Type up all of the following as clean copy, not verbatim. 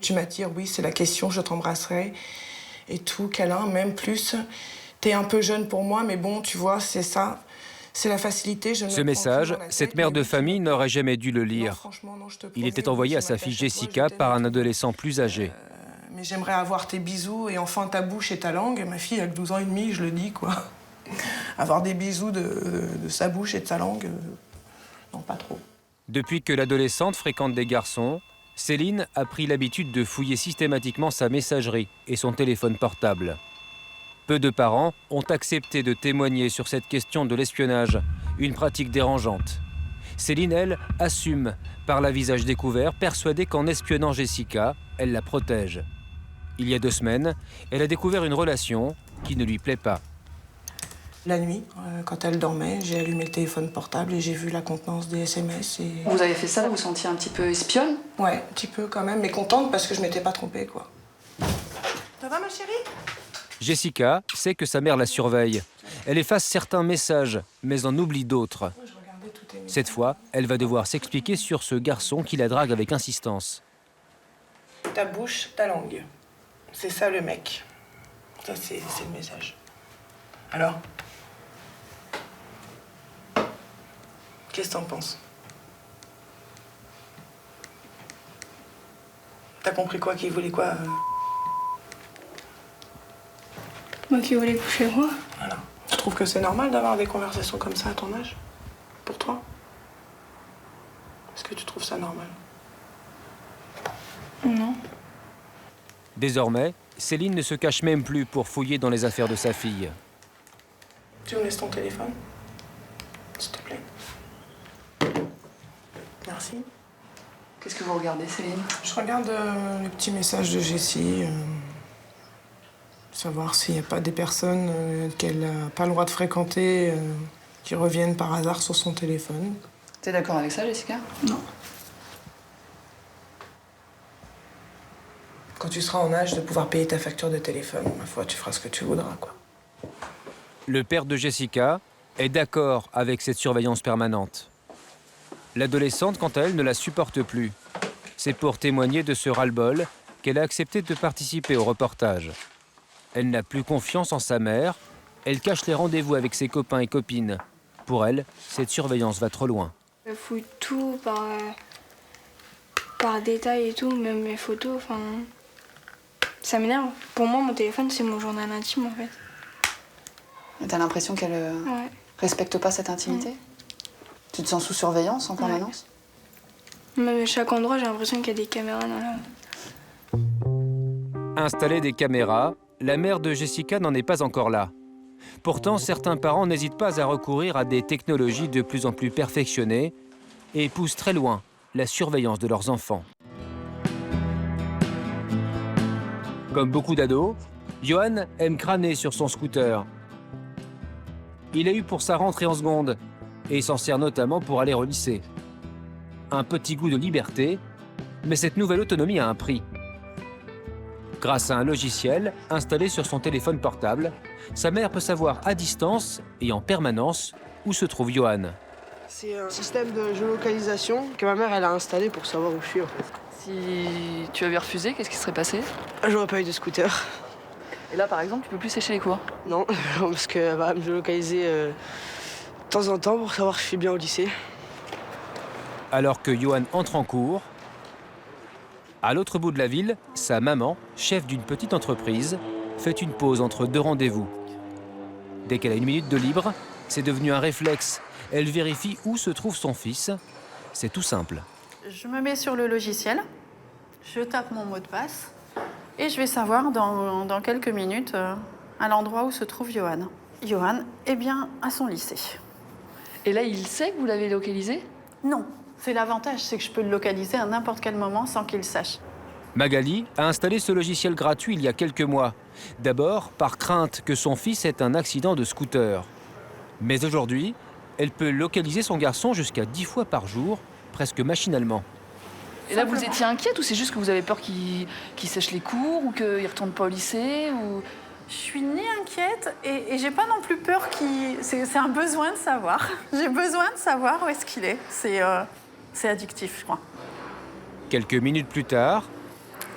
Tu m'attires, oui, c'est la question, je t'embrasserai. Et tout, câlin, même plus. T'es un peu jeune pour moi, mais bon, tu vois, c'est ça. C'est la facilité. Ce message, cette mère de famille n'aurait jamais dû le lire. Il était envoyé à sa fille Jessica par un adolescent plus âgé. Mais j'aimerais avoir tes bisous et enfin ta bouche et ta langue. Ma fille a que 12 ans et demi, je le dis, quoi. Avoir des bisous de sa bouche et de sa langue, non, pas trop. Depuis que l'adolescente fréquente des garçons, Céline a pris l'habitude de fouiller systématiquement sa messagerie et son téléphone portable. Peu de parents ont accepté de témoigner sur cette question de l'espionnage, une pratique dérangeante. Céline, elle, assume, par la visage découvert, persuadée qu'en espionnant Jessica, elle la protège. Il y a 2 semaines, elle a découvert une relation qui ne lui plaît pas. La nuit, quand elle dormait, j'ai allumé le téléphone portable et j'ai vu la contenance des SMS. Et... Vous avez fait ça, vous vous sentiez un petit peu espionne? Ouais, un petit peu quand même, mais contente parce que je m'étais pas trompée, quoi. Ça va, ma chérie? Jessica sait que sa mère la surveille. Elle efface certains messages, mais en oublie d'autres. Cette fois, elle va devoir s'expliquer sur ce garçon qui la drague avec insistance. Ta bouche, ta langue. C'est ça le mec. Ça, c'est le message. Alors? Qu'est-ce que t'en penses? T'as compris quoi? Qu'il voulait quoi? Moi qui voulais coucher avec moi. Voilà. Tu trouves que c'est normal d'avoir des conversations comme ça à ton âge? Pour toi? Est-ce que tu trouves ça normal? Non. Désormais, Céline ne se cache même plus pour fouiller dans les affaires de sa fille. Tu me laisses ton téléphone? S'il te plaît. Merci. Qu'est-ce que vous regardez, Céline? Je regarde les petits messages de Jessie. Savoir s'il n'y a pas des personnes qu'elle n'a pas le droit de fréquenter qui reviennent par hasard sur son téléphone. T'es d'accord avec ça, Jessica? Non. Quand tu seras en âge de pouvoir payer ta facture de téléphone, ma foi, tu feras ce que tu voudras, quoi. Le père de Jessica est d'accord avec cette surveillance permanente. L'adolescente, quant à elle, ne la supporte plus. C'est pour témoigner de ce ras-le-bol qu'elle a accepté de participer au reportage. Elle n'a plus confiance en sa mère. Elle cache les rendez-vous avec ses copains et copines. Pour elle, cette surveillance va trop loin. Je fouille tout par détail et tout, même mes photos, enfin... Ça m'énerve. Pour moi, mon téléphone, c'est mon journal intime, en fait. T'as l'impression qu'elle Ouais. respecte pas cette intimité? Tu te sens sous surveillance en permanence? Même à chaque endroit, j'ai l'impression qu'il y a des caméras dans la... Installer des caméras, la mère de Jessica n'en est pas encore là. Pourtant, certains parents n'hésitent pas à recourir à des technologies de plus en plus perfectionnées et poussent très loin la surveillance de leurs enfants. Comme beaucoup d'ados, Johan aime crâner sur son scooter. Il a eu pour sa rentrée en seconde et s'en sert notamment pour aller au lycée. Un petit goût de liberté, mais cette nouvelle autonomie a un prix. Grâce à un logiciel installé sur son téléphone portable, sa mère peut savoir à distance et en permanence où se trouve Johan. C'est un système de géolocalisation que ma mère elle a installé pour savoir où je suis en fait. Si tu avais refusé, qu'est-ce qui serait passé? J'aurais pas eu de scooter. Et là, par exemple, tu peux plus sécher les cours? Non, parce qu'elle va me géolocaliser de temps en temps pour savoir si je suis bien au lycée. Alors que Johan entre en cours, à l'autre bout de la ville, sa maman, chef d'une petite entreprise, fait une pause entre 2 rendez-vous. Dès qu'elle a 1 minute de libre, c'est devenu un réflexe. Elle vérifie où se trouve son fils. C'est tout simple. Je me mets sur le logiciel, je tape mon mot de passe et je vais savoir dans quelques minutes à l'endroit où se trouve Johan. Johan est bien à son lycée. Et là, il sait que vous l'avez localisé? Non, c'est l'avantage, c'est que je peux le localiser à n'importe quel moment sans qu'il sache. Magali a installé ce logiciel gratuit il y a quelques mois. D'abord, par crainte que son fils ait un accident de scooter. Mais aujourd'hui, elle peut localiser son garçon jusqu'à 10 fois par jour, presque machinalement. Et là, vous étiez inquiète ou c'est juste que vous avez peur qu'il sèche les cours ou qu'il ne retourne pas au lycée ou... Je suis ni inquiète et j'ai pas non plus peur qu'il... C'est un besoin de savoir. J'ai besoin de savoir où est-ce qu'il est. C'est addictif, je crois. Quelques minutes plus tard,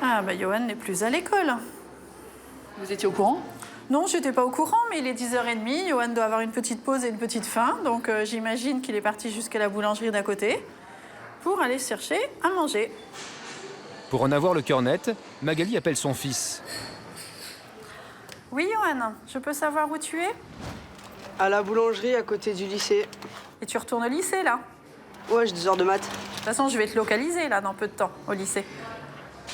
Ah bah Johan n'est plus à l'école. Vous étiez au courant? Non, j'étais pas au courant, mais il est 10h30. Johan doit avoir une petite pause et une petite faim. Donc j'imagine qu'il est parti jusqu'à la boulangerie d'à côté pour aller chercher à manger. Pour en avoir le cœur net, Magali appelle son fils. Oui, Johan, je peux savoir où tu es? À la boulangerie à côté du lycée. Et tu retournes au lycée, là? Ouais, j'ai 2 heures de maths. De toute façon, je vais te localiser, là, dans peu de temps, au lycée.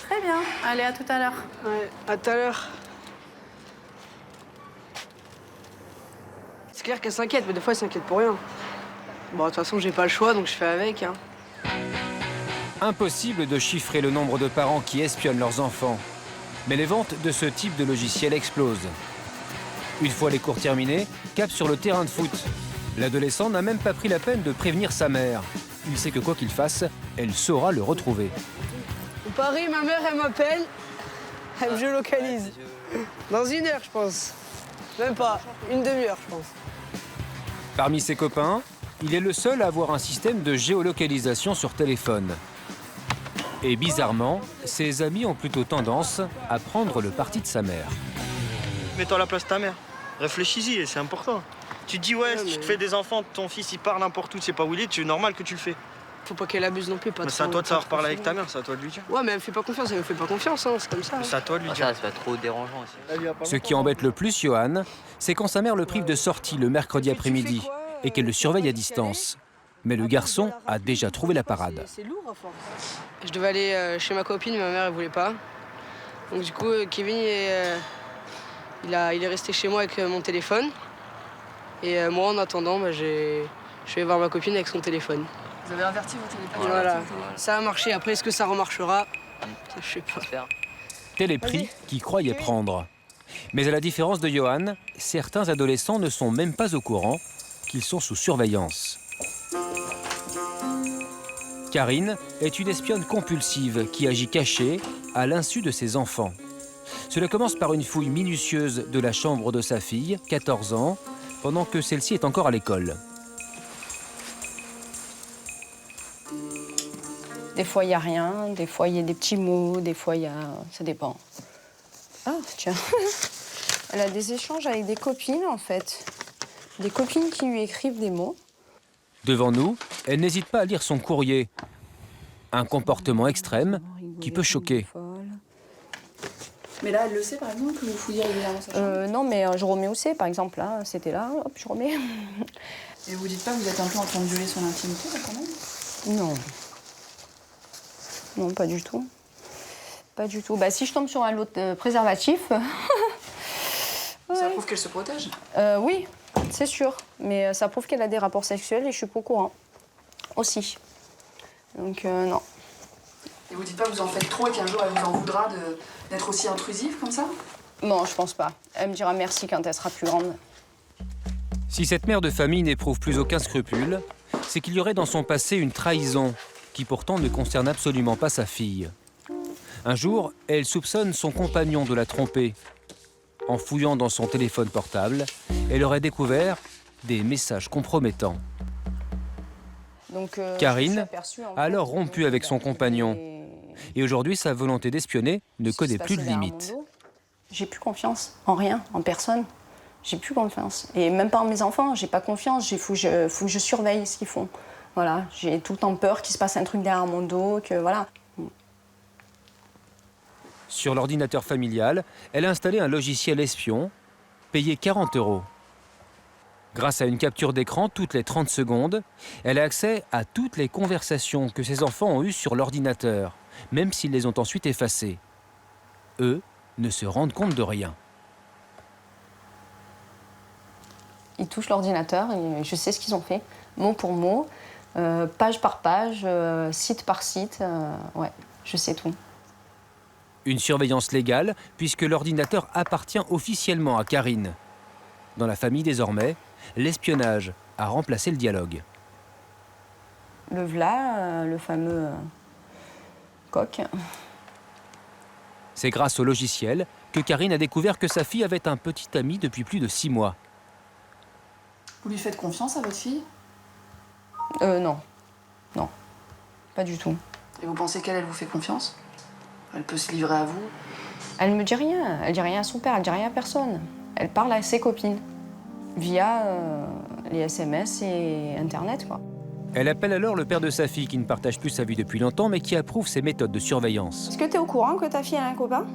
Très bien. Allez, à tout à l'heure. Ouais, à tout à l'heure. C'est clair qu'elle s'inquiète, mais des fois, elle s'inquiète pour rien. Bon, de toute façon, j'ai pas le choix, donc je fais avec. Hein. Impossible de chiffrer le nombre de parents qui espionnent leurs enfants. Mais les ventes de ce type de logiciel explosent. Une fois les cours terminés, cap sur le terrain de foot. L'adolescent n'a même pas pris la peine de prévenir sa mère. Il sait que quoi qu'il fasse, elle saura le retrouver. Au Paris, ma mère, elle m'appelle. Elle me géolocalise. Dans 1 heure, je pense. Même pas. 1 demi-heure, je pense. Parmi ses copains, il est le seul à avoir un système de géolocalisation sur téléphone. Et bizarrement, ses amis ont plutôt tendance à prendre le parti de sa mère. Mets-toi à la place de ta mère. Réfléchis-y, c'est important. Tu te dis, ouais, si tu te fais des enfants, ton fils il part n'importe où, tu sais pas où il est, c'est normal que tu le fais. Faut pas qu'elle abuse non plus. Mais c'est à toi de savoir parler avec ta mère, c'est à toi de lui dire. Ouais, mais elle me fait pas confiance, elle me fait pas confiance, hein, c'est comme ça. Mais c'est à toi de lui dire. Ça va être trop dérangeant aussi. Ce qui embête le plus Johan, c'est quand sa mère le prive de sortie le mercredi après-midi et qu'elle le surveille à distance. Mais le garçon a déjà trouvé la parade. C'est lourd à force. Je devais aller chez ma copine, mais ma mère elle voulait pas. Donc du coup, Kevin il est resté chez moi avec mon téléphone. Et moi, en attendant, je vais voir ma copine avec son téléphone. Vous avez inverti vos téléphones? Voilà, ça a marché. Après, est-ce que ça remarchera? Je sais pas. Tel est prix qu'il croyait prendre. Mais à la différence de Johan, certains adolescents ne sont même pas au courant qu'ils sont sous surveillance. Karine est une espionne compulsive qui agit cachée à l'insu de ses enfants. Cela commence par une fouille minutieuse de la chambre de sa fille, 14 ans, pendant que celle-ci est encore à l'école. Des fois, il n'y a rien, des fois, il y a des petits mots, des fois, il y a... Ça dépend. Ah, tiens. Elle a des échanges avec des copines, en fait. Des copines qui lui écrivent des mots. Devant nous, elle n'hésite pas à lire son courrier. Un comportement extrême qui peut choquer. Mais là, elle le sait, par exemple, que vous fouillez régulièrement sa chambre? Non, mais je remets où c'est, par exemple. Là, c'était là, hop, je remets. Et vous dites pas que vous êtes un peu en train de violer son intimité, là, quand même? Non. Non, pas du tout. Pas du tout. Bah, si je tombe sur un lot de préservatifs... Ça prouve qu'elle se protège? Oui, c'est sûr. Mais ça prouve qu'elle a des rapports sexuels et je suis pas au courant. Aussi. Donc, non. Et vous dites pas que vous en faites trop et qu'un jour elle vous en voudra d'être aussi intrusive comme ça? Non, je pense pas. Elle me dira merci quand elle sera plus grande. Si cette mère de famille n'éprouve plus aucun scrupule, c'est qu'il y aurait dans son passé une trahison qui pourtant ne concerne absolument pas sa fille. Un jour, elle soupçonne son compagnon de la tromper. En fouillant dans son téléphone portable, elle aurait découvert des messages compromettants. Donc, Karine a alors rompu avec son compagnon. Et aujourd'hui, sa volonté d'espionner ne connaît plus de limites. J'ai plus confiance en rien, en personne. J'ai plus confiance. Et même pas en mes enfants, j'ai pas confiance. Il faut que je surveille ce qu'ils font. Voilà, j'ai tout le temps peur qu'il se passe un truc derrière mon dos, que voilà. Sur l'ordinateur familial, elle a installé un logiciel espion, payé 40 €. Grâce à une capture d'écran toutes les 30 secondes, elle a accès à toutes les conversations que ses enfants ont eues sur l'ordinateur, même s'ils les ont ensuite effacées. Eux ne se rendent compte de rien. Ils touchent l'ordinateur et je sais ce qu'ils ont fait, mot pour mot, page par page, site par site. Ouais, je sais tout. Une surveillance légale, puisque l'ordinateur appartient officiellement à Karine. Dans la famille désormais, l'espionnage a remplacé le dialogue. Le v'là, le fameux coq. C'est grâce au logiciel que Karine a découvert que sa fille avait un petit ami depuis plus de 6 mois. Vous lui faites confiance à votre fille? Non. Non. Pas du tout. Et vous pensez qu'elle vous fait confiance? Elle peut se livrer à vous? Elle me dit rien. Elle dit rien à son père, elle dit rien à personne. Elle parle à ses copines via les SMS et Internet, quoi. Elle appelle alors le père de sa fille qui ne partage plus sa vie depuis longtemps mais qui approuve ses méthodes de surveillance. Est-ce que tu es au courant que ta fille a un copain?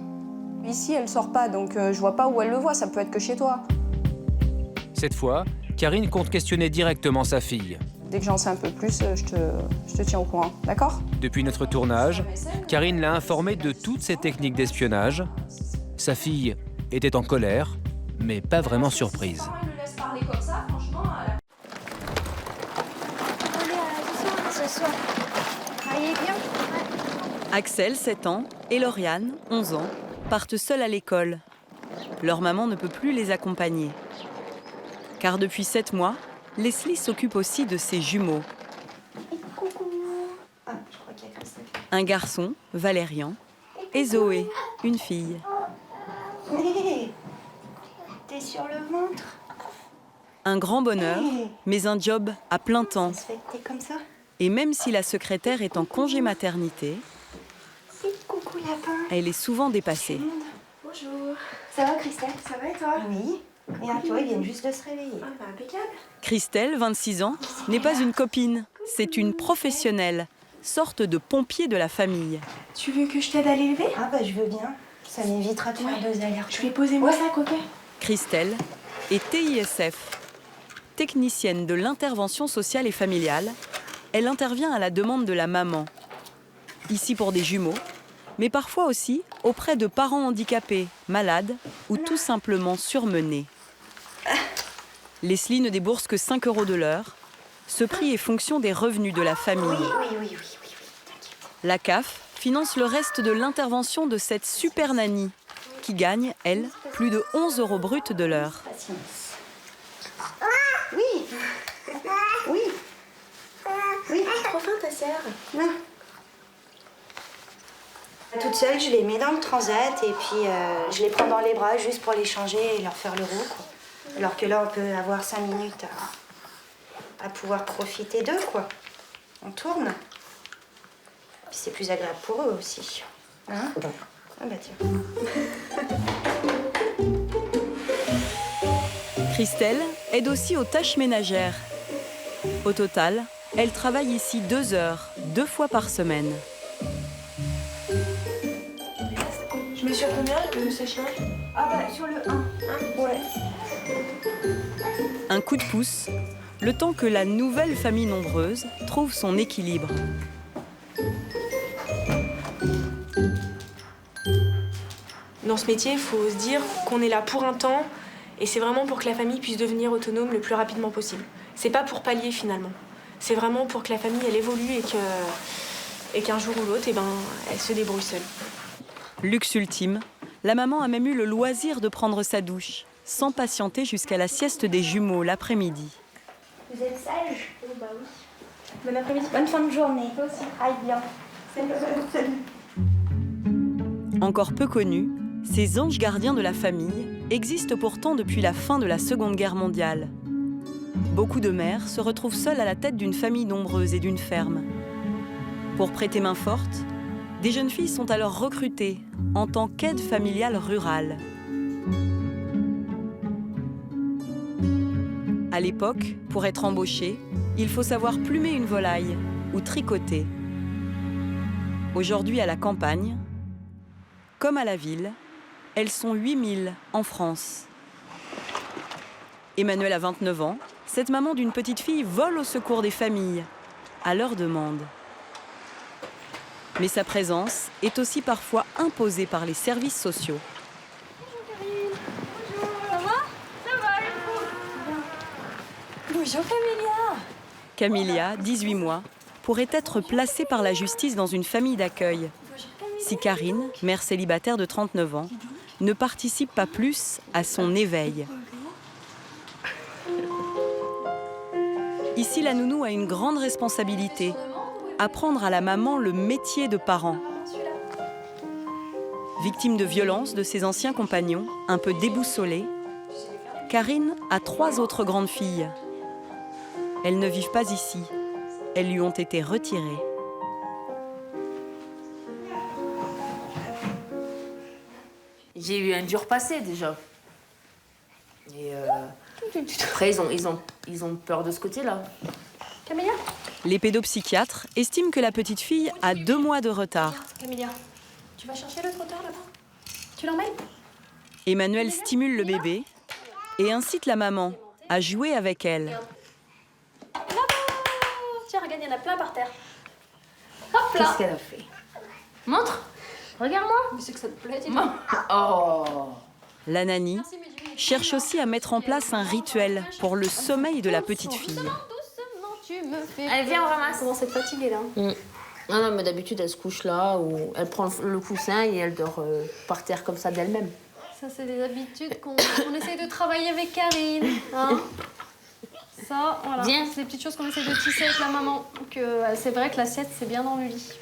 Ici, elle sort pas, donc je vois pas où elle le voit, ça peut être que chez toi. Cette fois, Karine compte questionner directement sa fille. Dès que j'en sais un peu plus, je te tiens au courant, d'accord? Depuis notre tournage, Karine l'a informée de toutes ses techniques d'espionnage. Sa fille était en colère, mais pas vraiment surprise. Axel, 7 ans, et Lauriane, 11 ans, partent seuls à l'école. Leur maman ne peut plus les accompagner. Car depuis 7 mois, Leslie s'occupe aussi de ses jumeaux. Un garçon, Valérian, et Zoé, une fille. T'es sur le ventre. Un grand bonheur, mais un job à plein temps. Ça fait que t'es comme ça. Et même si la secrétaire est en congé maternité, Coucou lapin. elle est souvent dépassée. Bonjour. Ça va Christelle? Ça va et toi? Oui. Regarde, toi, ils viennent juste de se réveiller. Ah bah impeccable. Christelle, 26 ans, n'est pas une copine, c'est une professionnelle, sorte de pompier de la famille. Tu veux que je t'aide à l'élever? Ah bah je veux bien. Ça m'évitera de faire 2 allers-retours. Je vais poser mon sac, ok? Christelle est TISF, technicienne de l'intervention sociale et familiale. Elle intervient à la demande de la maman. Ici pour des jumeaux, mais parfois aussi auprès de parents handicapés, malades ou tout simplement surmenés. Leslie ne débourse que 5 € de l'heure. Ce prix est fonction des revenus de la famille. Oui. La CAF finance le reste de l'intervention de cette super nanny qui gagne, elle, plus de 11 € bruts de l'heure. Oui. Trop fin ta sœur. Non. Toute seule, je les mets dans le transat et puis je les prends dans les bras juste pour les changer et leur faire le roux, quoi. Alors que là, on peut avoir 5 minutes à pouvoir profiter d'eux, quoi. On tourne. Puis c'est plus agréable pour eux aussi. Hein? Ah bah tiens. Christelle aide aussi aux tâches ménagères. Au total, elle travaille ici 2 heures, 2 fois par semaine. Je mets sur combien le sèche-linge? Ah bah sur le 1. Ouais. Un coup de pouce, le temps que la nouvelle famille nombreuse trouve son équilibre. Dans ce métier, il faut se dire qu'on est là pour un temps et c'est vraiment pour que la famille puisse devenir autonome le plus rapidement possible. C'est pas pour pallier finalement. C'est vraiment pour que la famille elle évolue et qu'un jour ou l'autre, elle se débrouille seule. Luxe ultime, la maman a même eu le loisir de prendre sa douche, sans patienter jusqu'à la sieste des jumeaux l'après-midi. Vous êtes sage? Oh bah oui. Bon après-midi. Bonne fin de journée. Toi aussi. Aille bien. Salut. Encore peu connus, ces anges gardiens de la famille existent pourtant depuis la fin de la Seconde Guerre mondiale. Beaucoup de mères se retrouvent seules à la tête d'une famille nombreuse et d'une ferme. Pour prêter main forte, des jeunes filles sont alors recrutées en tant qu'aide familiale rurale. À l'époque, pour être embauchée, il faut savoir plumer une volaille ou tricoter. Aujourd'hui, à la campagne, comme à la ville, elles sont 8000 en France. Emmanuelle a 29 ans. Cette maman d'une petite fille vole au secours des familles, à leur demande. Mais sa présence est aussi parfois imposée par les services sociaux. Bonjour Camélia. Camélia, 18 mois, pourrait être placée par la justice dans une famille d'accueil. Si Karine, mère célibataire de 39 ans, ne participe pas plus à son éveil. Ici, la nounou a une grande responsabilité, apprendre à la maman le métier de parent. Victime de violences de ses anciens compagnons, un peu déboussolée, Karine a 3 autres grandes filles. Elles ne vivent pas ici, elles lui ont été retirées. J'ai eu un dur passé déjà. Et après, ils ont peur de ce côté-là. Camélia ? Les pédopsychiatres estiment que la petite fille a 2 mois de retard. Camélia, tu vas chercher le trotteur là-bas? Tu l'emmènes? Emmanuel stimule le bébé et incite la maman à jouer avec elle. Tiens, regarde, il y en a plein par terre. Hop là. Qu'est-ce qu'elle a fait? Montre. Regarde-moi. Mais c'est que ça te plaît, dis-moi. Oh. La nanny cherche aussi à mettre en place un rituel pour le sommeil de la petite fille. Allez, viens, on ramasse. Comment c'est fatiguée là? Non, mais d'habitude, elle se couche là, ou elle prend le coussin et elle dort par terre comme ça d'elle-même. Ça, c'est des habitudes qu'on essaye de travailler avec Karine. Hein, ça, voilà. Viens. C'est des petites choses qu'on essaye de tisser avec la maman. C'est vrai que l'assiette, c'est bien dans le lit.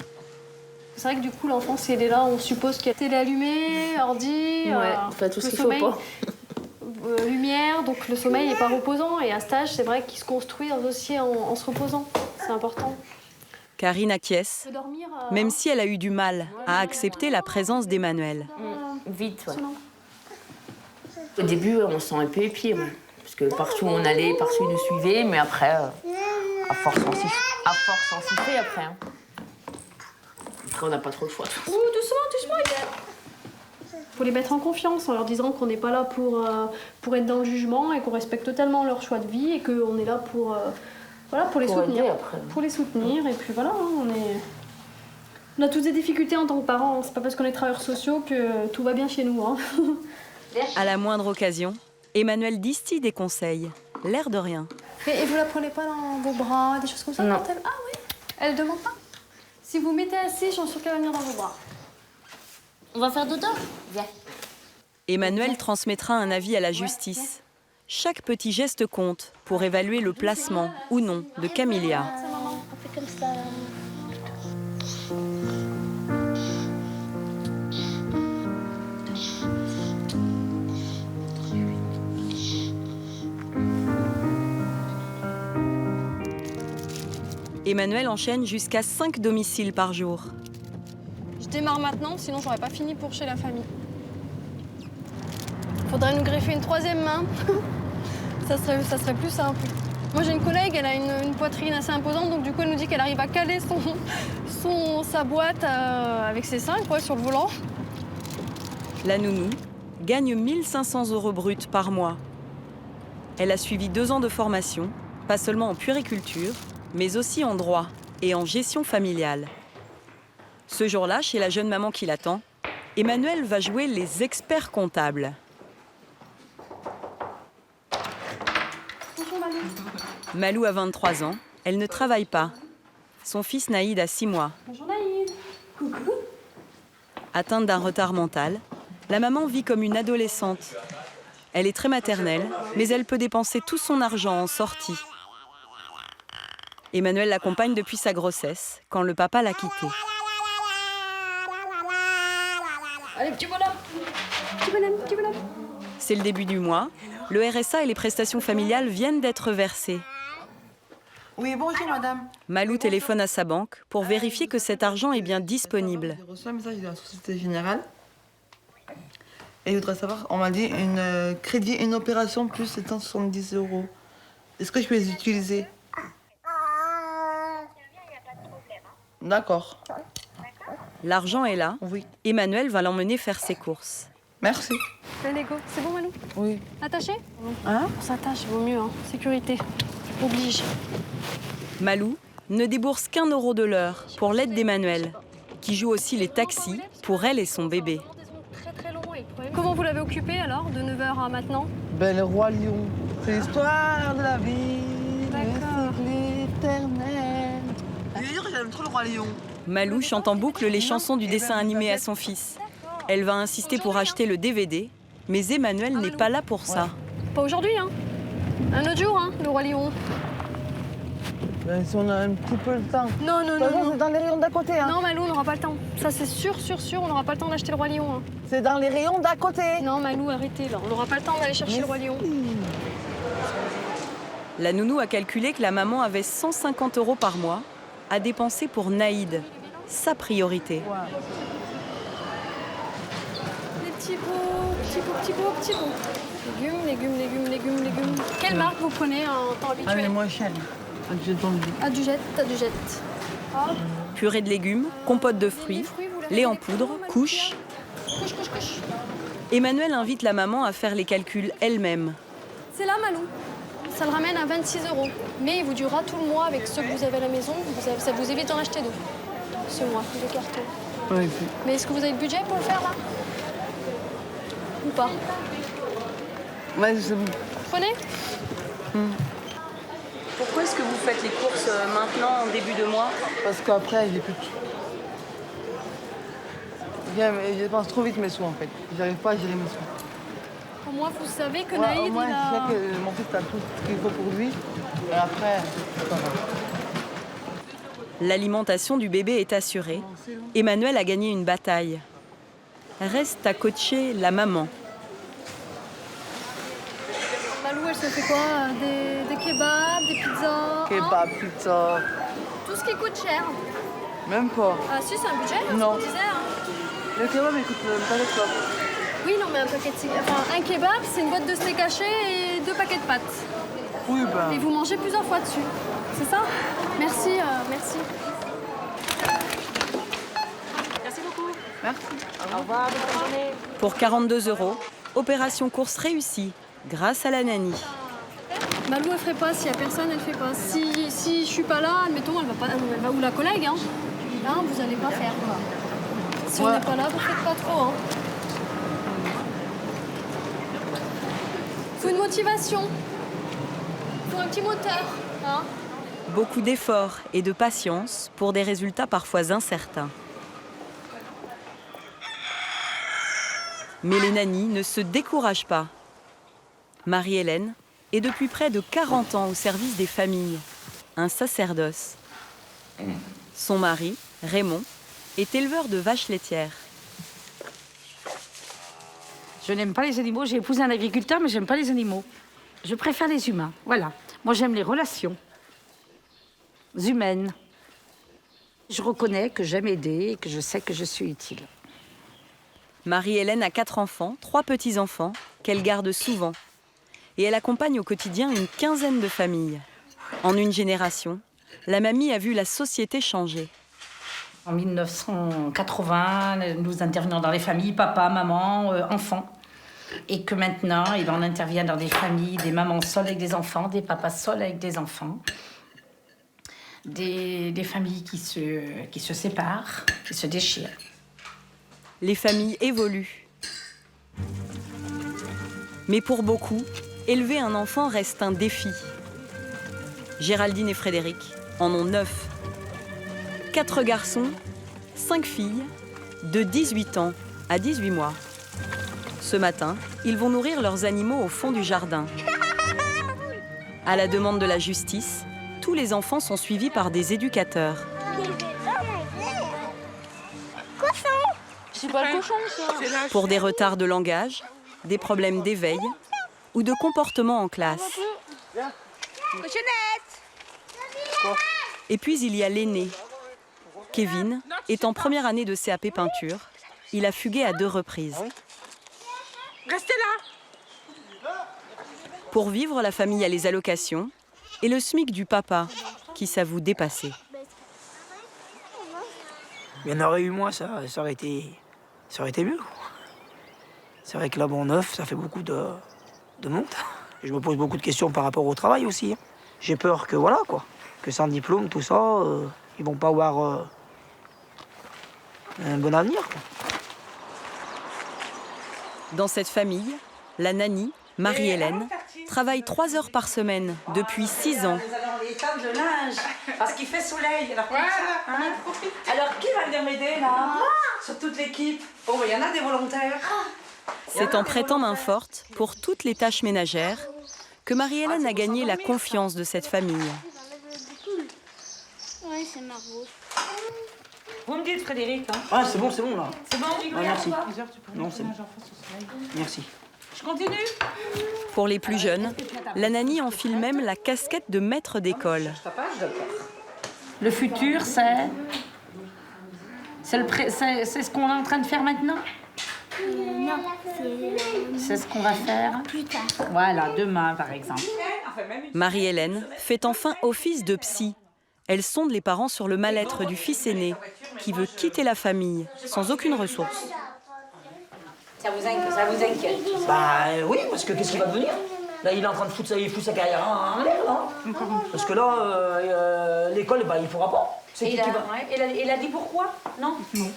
C'est vrai que du coup, l'enfant, si elle est là, on suppose qu'elle est télé allumée, ordi, enfin, tout ce le qu'il faut sommeil, pas. Lumière, donc le sommeil n'est pas reposant. Et à cet âge, c'est vrai qu'il se construit aussi en se reposant. C'est important. Karine acquiesce, même si elle a eu du mal à accepter la présence d'Emmanuel. Vite, ouais. Au début, on se sent un peu épié, parce que partout où on allait, partout ils nous suivaient, mais après, à force on s'y fait après. Hein. Après, on n'a pas trop le choix. Ouh, doucement, il faut les mettre en confiance en leur disant qu'on n'est pas là pour être dans le jugement et qu'on respecte totalement leur choix de vie et qu'on est là pour les soutenir. Pour les soutenir, et puis voilà, hein, on a tous des difficultés en tant que parents. C'est pas parce qu'on est travailleurs sociaux que tout va bien chez nous. Hein. À la moindre occasion, Emmanuel distille des conseils, l'air de rien. Et vous la prenez pas dans vos bras, des choses comme ça? Non. Quand elle... Ah oui? Elle demande pas? Si vous mettez assis, j'en suis sûre qu'elle va venir dans vos bras. On va faire dodo? Viens. Emmanuel transmettra un avis à la justice. Chaque petit geste compte pour évaluer le placement ou non de Camélia. Maman, on fait comme ça. Emmanuel enchaîne jusqu'à 5 domiciles par jour. Je démarre maintenant, sinon j'aurais pas fini pour chez la famille. Faudrait nous greffer une 3e main. ça serait plus simple. Moi j'ai une collègue, elle a une poitrine assez imposante, donc du coup elle nous dit qu'elle arrive à caler sa boîte avec ses seins sur le volant. La nounou gagne 1 500 € bruts par mois. Elle a suivi 2 ans de formation, pas seulement en puériculture, mais aussi en droit et en gestion familiale. Ce jour-là, chez la jeune maman qui l'attend, Emmanuel va jouer les experts comptables. Bonjour Malou. Malou a 23 ans, elle ne travaille pas. Son fils Naïd a 6 mois. Bonjour Naïd. Coucou. Atteinte d'un retard mental, la maman vit comme une adolescente. Elle est très maternelle, mais elle peut dépenser tout son argent en sortie. Emmanuel l'accompagne depuis sa grossesse, quand le papa l'a quitté. Allez, petit bonhomme. Petit bonhomme. C'est le début du mois. Le RSA et les prestations familiales viennent d'être versées. Oui, bonjour madame. Malou téléphone à sa banque pour vérifier que cet argent est bien disponible. J'ai reçu un message de la Société Générale. Et je voudrais savoir, on m'a dit crédit, une opération plus 770 €. Est-ce que je peux les utiliser? D'accord. L'argent est là. Oui. Emmanuel va l'emmener faire ses courses. Merci. Allez, go. C'est bon Malou? Oui. Attaché? Hein? On s'attache, vaut mieux. Hein. Sécurité. Oblige. Malou ne débourse qu'1 € de l'heure pour l'aide d'Emmanuel, qui joue aussi les taxis pour elle et son bébé. Comment vous l'avez occupé alors, de 9h à maintenant? Ben, le roi lion. C'est l'histoire de la vie. D'accord. L'éternel. Je veux dire que j'aime trop le roi lion. Malou chante en boucle les chansons du dessin animé à son fils. Elle va insister pour acheter le DVD, mais Emmanuel n'est pas là pour ça. Pas aujourd'hui, hein. Un autre jour, hein, le roi lion. Ben, si on a un petit peu le temps. Non, C'est dans les rayons d'à côté, hein. Non, Malou, on n'aura pas le temps. Ça, c'est sûr, on n'aura pas le temps d'acheter le roi lion. Hein. C'est dans les rayons d'à côté. Non, Malou, arrêtez, là. On n'aura pas le temps d'aller chercher le roi lion. La nounou a calculé que la maman avait 150 € par mois à dépenser pour Naïd, sa priorité. Les petits beaux. petit pot. Légumes. Quelle marque vous prenez en temps habituel? Ah, les moins chers. Adugette. Hop. Purée de légumes, compote de fruits, lait en poudre, couche. Couche. Emmanuel invite la maman à faire les calculs elle-même. C'est là, Malou. Ça le ramène à 26 €. Mais il vous durera tout le mois avec ceux que vous avez à la maison. Ça vous évite d'en acheter d'autres. Ce mois, de carton. Oui. Mais est-ce que vous avez le budget pour le faire, là? Ou pas? Ouais, c'est bon. Prenez. Pourquoi est-ce que vous faites les courses maintenant, en début de mois? Parce qu'après, j'ai plus de... Je dépense trop vite mes sous, en fait. J'arrive pas à gérer mes sous. Au moins, vous savez que Ouais, Naïd, au moins, il je a... sais que mon fils a tout ce qu'il faut pour lui. Et après, c'est pas grave. L'alimentation du bébé est assurée. Emmanuel a gagné une bataille. Reste à coacher la maman. Malou, elle se fait quoi? Des kebabs, des pizzas? Kebab, pizza. Tout ce qui coûte cher. Même pas. Ah si, c'est un budget, hein, Non. ce qu'on disait. Hein. Le kebab, il coûte pas de top. Oui, non, mais un paquet de un kebab, c'est une boîte de steak haché et 2 paquets de pâtes. Oui, ben. Et vous mangez plusieurs fois dessus. C'est ça? Merci. Merci beaucoup. Merci. Au revoir, bonne journée. Pour 42 €, opération course réussie grâce à la nanny. Malou, elle ferait pas. S'il y a personne, elle fait pas. Si je suis pas là, admettons, elle va ou la collègue, hein. Là, vous allez pas faire, quoi. Si on n'est pas là, vous faites pas trop, hein. Faut une motivation. Faut un petit moteur, hein. Beaucoup d'efforts et de patience pour des résultats parfois incertains. Mais les nannies ne se découragent pas. Marie-Hélène est depuis près de 40 ans au service des familles, un sacerdoce. Son mari, Raymond, est éleveur de vaches laitières. Je n'aime pas les animaux. J'ai épousé un agriculteur, mais j'aime pas les animaux. Je préfère les humains. Voilà. Moi, j'aime les relations humaines. Je reconnais que j'aime aider et que je sais que je suis utile. Marie-Hélène a 4 enfants, 3 petits-enfants, qu'elle garde souvent. Et elle accompagne au quotidien une quinzaine de familles. En une génération, la mamie a vu la société changer. En 1980, nous intervenions dans les familles, papa, maman, enfants. Et que maintenant, on intervient dans des familles, des mamans seules avec des enfants, des papas seuls avec des enfants. Des familles qui se séparent, qui se déchirent. Les familles évoluent. Mais pour beaucoup, élever un enfant reste un défi. Géraldine et Frédéric en ont 9. 4 garçons, 5 filles, de 18 ans à 18 mois. Ce matin, ils vont nourrir leurs animaux au fond du jardin. À la demande de la justice, tous les enfants sont suivis par des éducateurs. C'est pas le cochon, ça. Pour des retards de langage, des problèmes d'éveil ou de comportement en classe. Et puis il y a l'aîné. Kevin est en première année de CAP peinture. Il a fugué à 2 reprises. Restez là. Pour vivre, la famille a les allocations et le SMIC du papa, qui s'avoue dépassé. Il y en aurait eu moins, ça aurait été mieux. C'est vrai que là, bon, 9, ça fait beaucoup de monde. Je me pose beaucoup de questions par rapport au travail aussi. J'ai peur que, voilà, quoi, que sans diplôme, tout ça, ils vont pas avoir un bon avenir, quoi. Dans cette famille, la nanny, Marie-Hélène, travaille 3 heures par semaine depuis 6 ans. Nous allons l'étendre le linge parce qu'il fait soleil. Alors, voilà. Alors qui va venir m'aider là? Sur toute l'équipe. Bon, il y en a des volontaires. C'est en prêtant main forte pour toutes les tâches ménagères que Marie-Hélène a gagné la confiance de cette famille. Ouais, c'est marrant. Vous me dites, Frédéric. Hein. Ah, c'est bon, là. C'est bon, merci. Non, c'est bon. Merci. Je continue. Pour les plus jeunes, la nanny enfile même la casquette de maître d'école. Le futur, c'est ce qu'on est en train de faire maintenant. Non, C'est ce qu'on va faire plus tard. Voilà, demain par exemple. Marie-Hélène fait enfin office de psy. Elle sonde les parents sur le mal-être du fils aîné, qui veut quitter la famille, sans aucune ressource. Ça vous inquiète? Bah oui, parce que qu'est-ce qu'il va devenir? Là, il est en train de foutre sa carrière en l'air, là. Parce que là, l'école, bah, il pourra pas. C'est qui va? Il a dit pourquoi? Non? Non.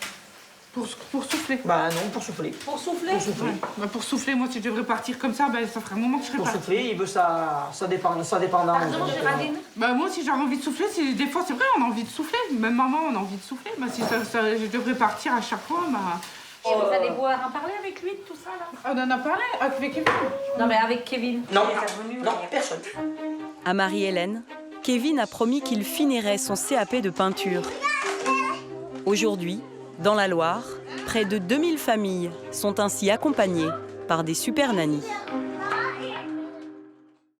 Pour souffler. Bah non, pour souffler. Pour souffler? Pour souffler. Ouais. Bah, pour souffler, moi, si je devrais partir comme ça, bah, ça ferait un moment que je serais Pour partie. souffler, il veut sa dépendance. Pardon, Géraldine? Bah, moi, si j'avais envie de souffler, des fois, c'est vrai, on a envie de souffler. Même maman, on a envie de souffler. Bah, si je devrais partir à chaque fois, bah... Et vous allez pouvoir en parler avec lui de tout ça, là? On en a parlé avec Kevin. Non, mais avec Kevin. Non, personne. À Marie-Hélène, Kevin a promis qu'il finirait son CAP de peinture. Aujourd'hui, dans la Loire, près de 2000 familles sont ainsi accompagnées par des super nannies.